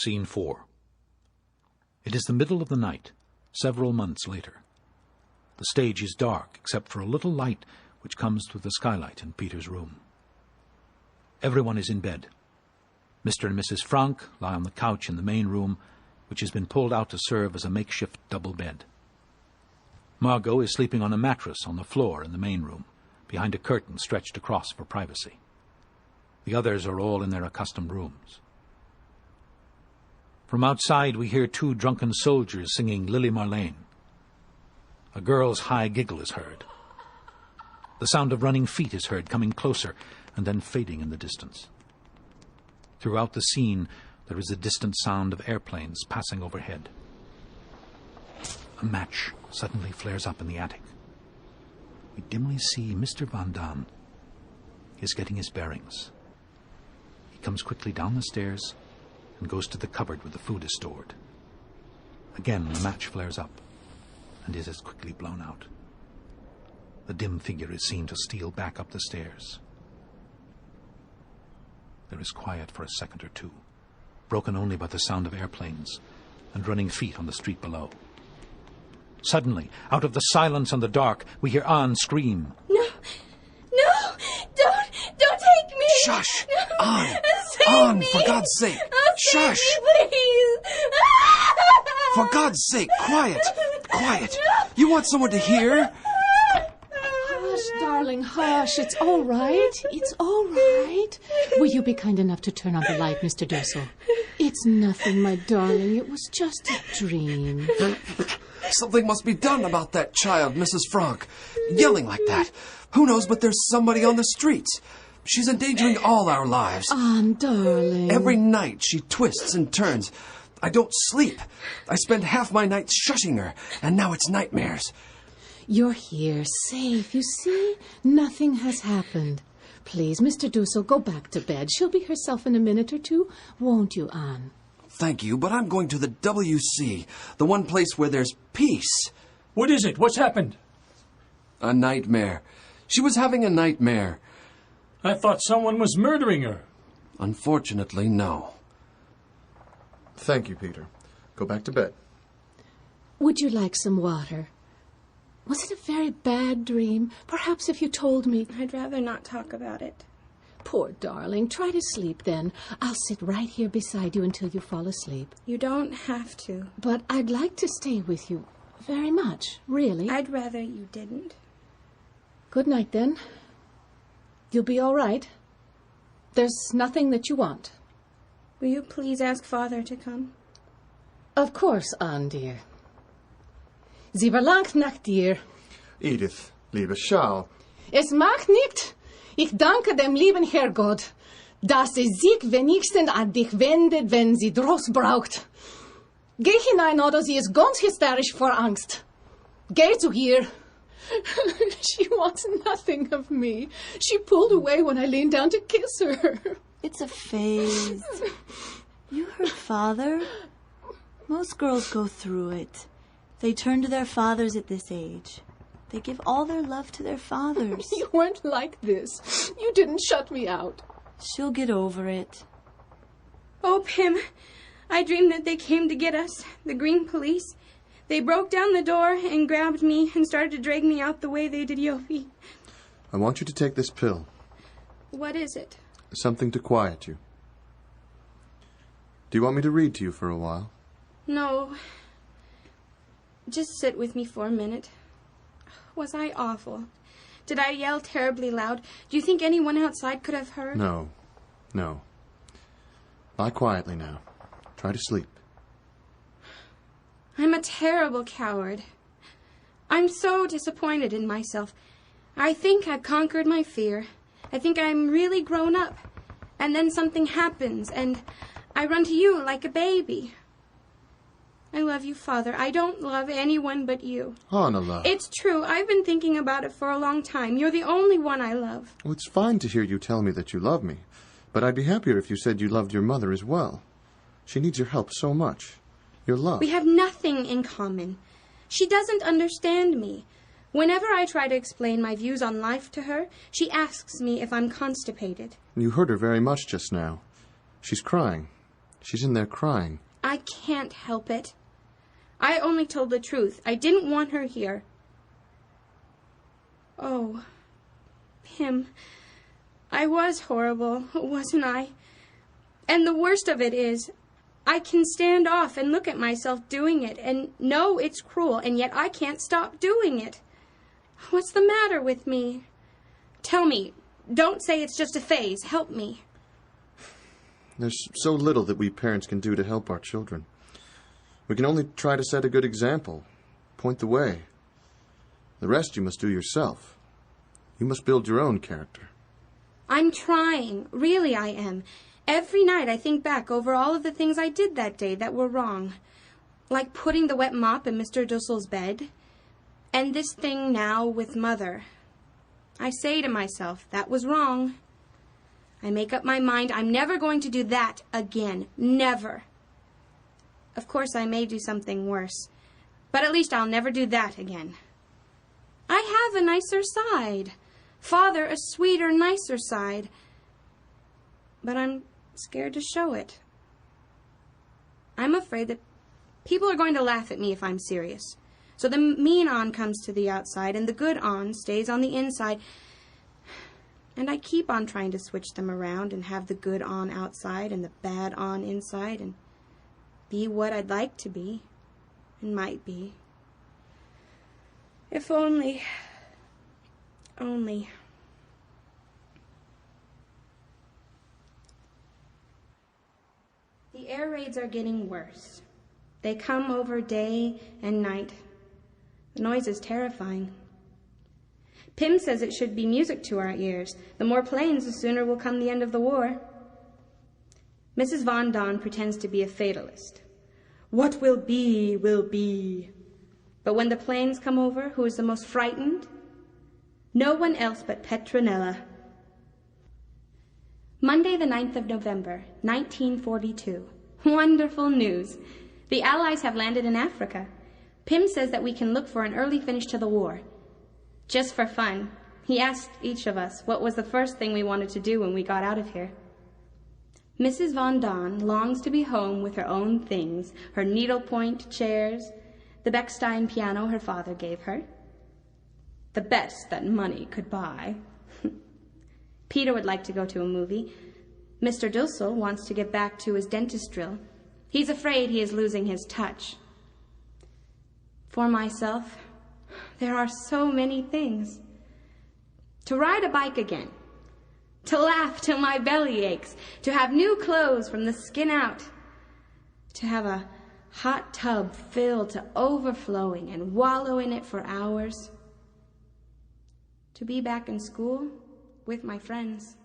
Scene 4. It is the middle of the night, several months later. The stage is dark, except for a little light which comes through the skylight in Peter's room. Everyone is in bed. Mr. and Mrs. Frank lie on the couch in the main room, which has been pulled out to serve as a makeshift double bed. Margot is sleeping on a mattress on the floor in the main room, behind a curtain stretched across for privacy. The others are all in their accustomed rooms. From outside we hear two drunken soldiers singing Lily Marlene. A girl's high giggle is heard. The sound of running feet is heard, coming closer and then fading in the distance. Throughout the scene there is a distant sound of airplanes passing overhead. A match suddenly flares up in the attic. We dimly see Mr. Van Daan. He is getting his bearings. He comes quickly down the stairs and goes to the cupboard where the food is stored. Again the match flares up and is as quickly blown out. The dim figure is seen to steal back up the stairs. There is quiet for a second or two, broken only by the sound of airplanes and running feet on the street below. Suddenly, out of the silence and the dark, we hear Anne scream. No, don't take me. Shush, no, Anne, Anne, me. For God's sake, shush. Me, please. For God's sake, quiet. You want someone to hear? Hush, darling, hush. It's all right. Will you be kind enough to turn on the light, Mr. Dussel? It's nothing, my darling. It was just a dream. Something must be done about that child, Mrs. Frank. Yelling like that. Who knows but there's somebody on the streets. She's endangering all our lives. Darling. Every night she twists and turns. I don't sleep. I spend half my nights shushing her, and now it's nightmares. You're here, safe. You see? Nothing has happened. Please, Mr. Dussel, go back to bed. She'll be herself in a minute or two, won't you, Anne? Thank you, but I'm going to the WC, the one place where there's peace. What is it? What's happened? A nightmare. She was having a nightmare. I thought someone was murdering her. Unfortunately, no. Thank you, Peter. Go back to bed. Would you like some water? Was it a very bad dream? Perhaps if you told me. I'd rather not talk about it. Poor darling. Try to sleep then. I'll sit right here beside you until you fall asleep. You don't have to. But I'd like to stay with you. Very much, really. I'd rather you didn't. Good night, then. You'll be all right. There's nothing that you want. Will you please ask Father to come? Of course, Anne, dear. Sie verlangt nach dir. Edith, liebe Schau. Es macht nicht. Ich danke dem lieben Herrgott, dass sie sich wenigstens an dich wendet, wenn sie Trost braucht. Geh hinein, oder sie ist ganz hysterisch vor Angst. Geh zu ihr. She wants nothing of me. She pulled away when I leaned down to kiss her. It's a phase. You her father? Most girls go through it. They turn to their fathers at this age. They give all their love to their fathers. You weren't like this. You didn't shut me out. She'll get over it. Oh, Pim, I dreamed that they came to get us, the Green Police. They broke down the door and grabbed me and started to drag me out the way they did Yofi. I want you to take this pill. What is it? Something to quiet you. Do you want me to read to you for a while? No. Just sit with me for a minute. Was I awful? Did I yell terribly loud? Do you think anyone outside could have heard? No. Lie quietly now. Try to sleep. I'm a terrible coward. I'm so disappointed in myself. I think I've conquered my fear. I think I'm really grown up. And then something happens, and I run to you like a baby. I love you, Father. I don't love anyone but you. Hannele. It's true. I've been thinking about it for a long time. You're the only one I love. Well, it's fine to hear you tell me that you love me, but I'd be happier if you said you loved your mother as well. She needs your help so much. Your love. We have nothing in common. She doesn't understand me. Whenever I try to explain my views on life to her, she asks me if I'm constipated. You hurt her very much just now. She's crying. She's in there crying. I can't help it. I only told the truth. I didn't want her here. Oh, Pim, I was horrible, wasn't I? And the worst of it is, I can stand off and look at myself doing it and know it's cruel, and yet I can't stop doing it. What's the matter with me? Tell me. Don't say it's just a phase. Help me. There's so little that we parents can do to help our children. We can only try to set a good example, point the way. The rest you must do yourself. You must build your own character. I'm trying. Really, I am. Every night I think back over all of the things I did that day that were wrong. Like putting the wet mop in Mr. Dussel's bed. And this thing now with Mother. I say to myself, that was wrong. I make up my mind I'm never going to do that again. Never. Of course, I may do something worse. But at least I'll never do that again. I have a nicer side. Father, a sweeter, nicer side. But I'm scared to show it. I'm afraid that people are going to laugh at me if I'm serious. So the mean on comes to the outside, and the good on stays on the inside. And I keep on trying to switch them around and have the good on outside and the bad on inside and be what I'd like to be and might be. If only... only... The air raids are getting worse. They come over day and night. The noise is terrifying. Pim says it should be music to our ears. The more planes, the sooner will come the end of the war. Mrs. Von Don pretends to be a fatalist. What will be, will be. But when the planes come over, who is the most frightened? No one else but Petronella. Monday, the 9th of November, 1942. Wonderful news. The Allies have landed in Africa. Pim says that we can look for an early finish to the war. Just for fun, he asked each of us what was the first thing we wanted to do when we got out of here. Mrs. Von Don longs to be home with her own things, her needlepoint chairs, the Bechstein piano her father gave her. The best that money could buy. Peter would like to go to a movie. Mr. Dussel wants to get back to his dentist drill. He's afraid he is losing his touch. For myself, there are so many things. To ride a bike again. To laugh till my belly aches. To have new clothes from the skin out. To have a hot tub filled to overflowing and wallow in it for hours. To be back in school with my friends.